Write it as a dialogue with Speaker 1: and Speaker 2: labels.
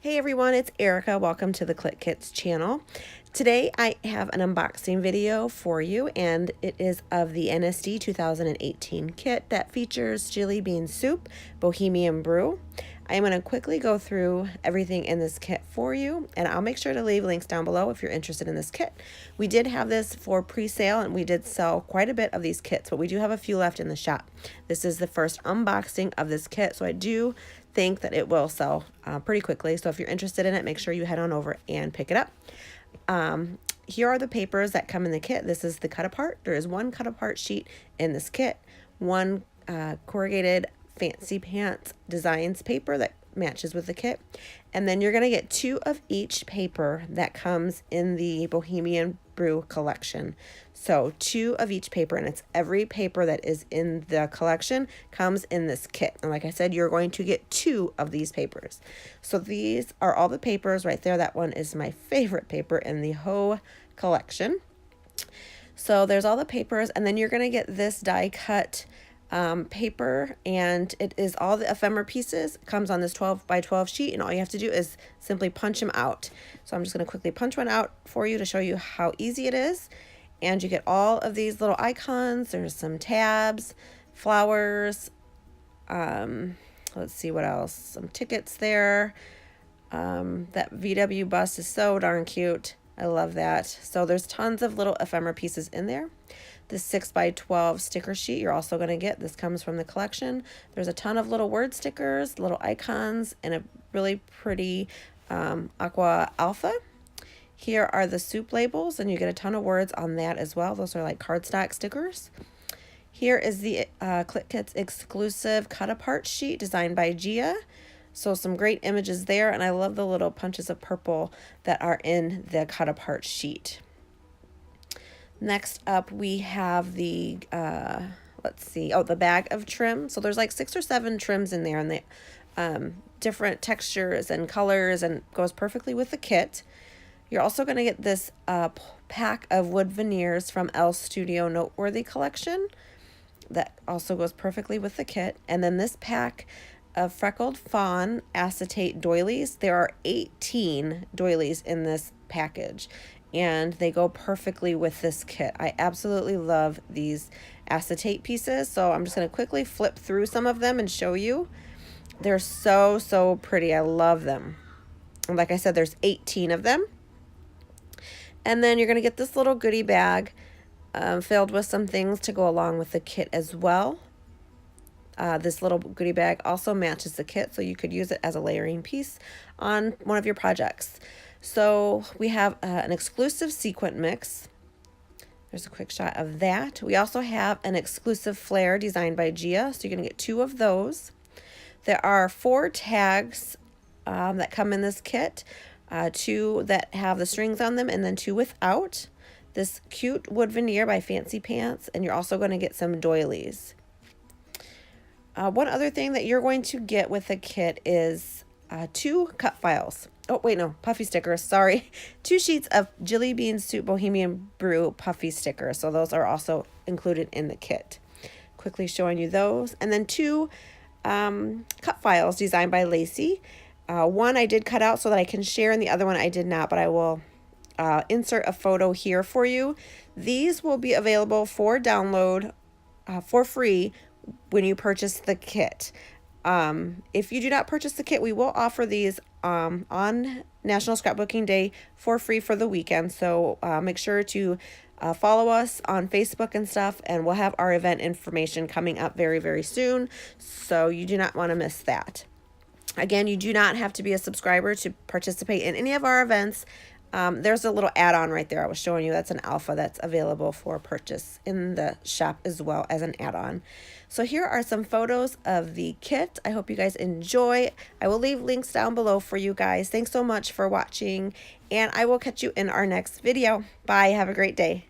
Speaker 1: Hey everyone, it's Erica. Welcome to the Clique Kits channel. Today I have an unboxing video for you, and it is of the iNSD 2018 kit that features Jillibean soup, Bohemian brew. I am going to quickly go through everything in this kit for you, and I'll make sure to leave links down below if you're interested in this kit. We did have this for pre-sale, and we did sell quite a bit of these kits, but we do have a few left in the shop. This is the first unboxing of this kit, so I do think that it will sell pretty quickly. So if you're interested in it, make sure you head on over and pick it up. Here are the papers that come in the kit. This is the cut apart. There is one cut apart sheet in this kit, one corrugated fancy pants designs paper that matches with the kit, and then you're going to get two of each paper that comes in the Bohemian brew collection. So two of each paper, and it's every paper that is in the collection comes in this kit. And like I said, you're going to get two of these papers. So these are all the papers right there. That one is my favorite paper in the whole collection. So there's all the papers, and then you're going to get this die cut paper, and it is all the ephemera pieces. It comes on this 12 by 12 sheet, and all you have to do is simply punch them out. So I'm just going to quickly punch one out for you to show you how easy it is. And you get all of these little icons. There's some tabs, flowers, let's see what else, some tickets there. That VW bus is so darn cute. I love that. So there's tons of little ephemera pieces in there. This 6 by 12 sticker sheet you're also going to get. This comes from the collection. There's a ton of little word stickers, little icons, and a really pretty aqua alpha. Here are the soup labels, and you get a ton of words on that as well. Those are like cardstock stickers. Here is the Clique Kits exclusive cut apart sheet designed by Gia. So some great images there, and I love the little punches of purple that are in the cut apart sheet. Next up, we have the, let's see, the bag of trim. So there's like 6 or 7 trims in there, and they different textures and colors, and goes perfectly with the kit. You're also going to get this pack of wood veneers from L Studio Noteworthy collection. That also goes perfectly with the kit. And then this pack of freckled fawn acetate doilies. There are 18 doilies in this package, and they go perfectly with this kit. I absolutely love these acetate pieces, so I'm just going to quickly flip through some of them and show you. They're so pretty. I love them. And like I said, there's 18 of them. And then you're going to get this little goodie bag filled with some things to go along with the kit as well. This little goodie bag also matches the kit, so you could use it as a layering piece on one of your projects. So we have an exclusive sequin mix. There's a quick shot of that. We also have an exclusive flare designed by Gia, so you're going to get 2 of those. There are 4 tags that come in this kit. 2 that have the strings on them, and then 2 without. This cute wood veneer by Fancy Pants, and you're also going to get some doilies. One other thing that you're going to get with the kit is 2 cut files. Oh, wait, no, puffy stickers, sorry. 2 sheets of Jillibean soup Bohemian brew puffy stickers. So those are also included in the kit. Quickly showing you those. And then 2 cut files designed by Lacey. One I did cut out so that I can share, and the other one I did not, but I will insert a photo here for you. These will be available for download for free when you purchase the kit. If you do not purchase the kit, we will offer these on National Scrapbooking Day for free for the weekend. So make sure to follow us on Facebook and stuff, and we'll have our event information coming up very soon. So you do not want to miss that. Again, you do not have to be a subscriber to participate in any of our events. There's a little add-on right there I was showing you. That's an alpha that's available for purchase in the shop as well as an add-on. So here are some photos of the kit. I hope you guys enjoy. I will leave links down below for you guys. Thanks so much for watching, and I will catch you in our next video. Bye. Have a great day.